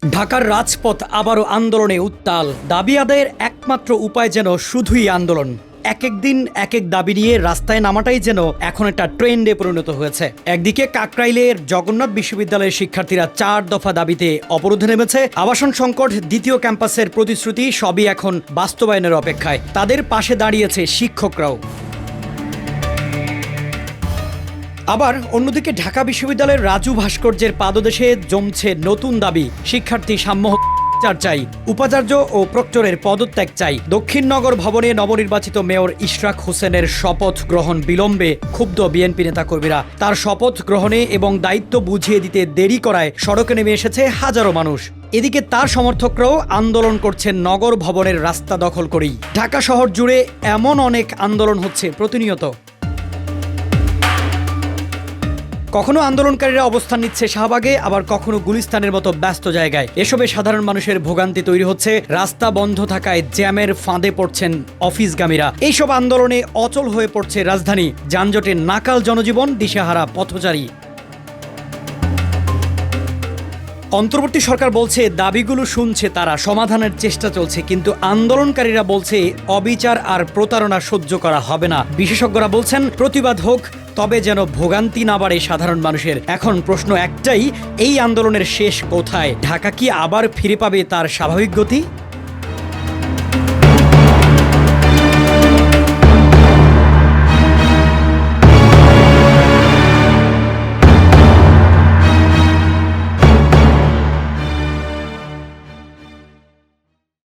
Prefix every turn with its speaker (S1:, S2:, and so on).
S1: ঢাকার রাজপথ আবারও আন্দোলনে উত্তাল। দাবি আদায়ের একমাত্র উপায় যেন শুধুই আন্দোলন। এক এক দিন এক এক দাবি নিয়ে রাস্তায় নামাটাই যেন এখন একটা ট্রেন্ডে পরিণত হয়েছে। একদিকে কাকরাইলের জগন্নাথ বিশ্ববিদ্যালয়ের শিক্ষার্থীরা 4 দফা দাবিতে অবরোধে নেমেছে। আবাসন সংকট, দ্বিতীয় ক্যাম্পাসের প্রতিশ্রুতি সবই এখন বাস্তবায়নের অপেক্ষায়। তাদের পাশে দাঁড়িয়েছে শিক্ষকরাও। আবার অন্যদিকে ঢাকা বিশ্ববিদ্যালয়ের রাজু ভাস্কর্যের পাদদেশে জমছে নতুন দাবি। শিক্ষার্থী সাম্য চাই, উপাচার্য ও প্রক্টরের পদত্যাগ চাই। দক্ষিণ নগর ভবনে নবনির্বাচিত মেয়র ইশরাক হোসেনের শপথ গ্রহণ বিলম্বে ক্ষুব্ধ বিএনপি নেতাকর্মীরা। তার শপথ গ্রহণে এবং দায়িত্ব বুঝিয়ে দিতে দেরি করায় সড়কে নেমে এসেছে হাজারো মানুষ। এদিকে তার সমর্থকরাও আন্দোলন করছেন নগর ভবনের রাস্তা দখল করেই। ঢাকা শহর জুড়ে এমন অনেক আন্দোলন হচ্ছে প্রতিনিয়ত। কখনো আন্দোলনকারীরা অবস্থান নিচ্ছে শাহবাগে, আবার কখনো গুলিস্তানের মতো ব্যস্ত জায়গায়। এসবে সাধারণ মানুষের ভোগান্তি তৈরি হচ্ছে। রাস্তা বন্ধ থাকায় জ্যামের ফাঁদে পড়ছেন অফিসগামীরা। এইসব আন্দোলনে অচল হয়ে পড়ছে রাজধানী। যানজটে নাকাল জনজীবন, দিশেহারা পথচারী। অন্তর্বর্তী সরকার বলছে দাবিগুলো শুনছে তারা, সমাধানের চেষ্টা চলছে, কিন্তু আন্দোলনকারীরা বলছে অবিচার আর প্রতারণা সহ্য করা হবে না। বিশেষজ্ঞরা বলছেন প্রতিবাদ হোক, তবে যেন ভোগান্তি না বাড়ে সাধারণ মানুষের। এখন প্রশ্ন একটাই, এই আন্দোলনের শেষ কোথায়? ঢাকা কি আবার ফিরে পাবে তার স্বাভাবিক গতি?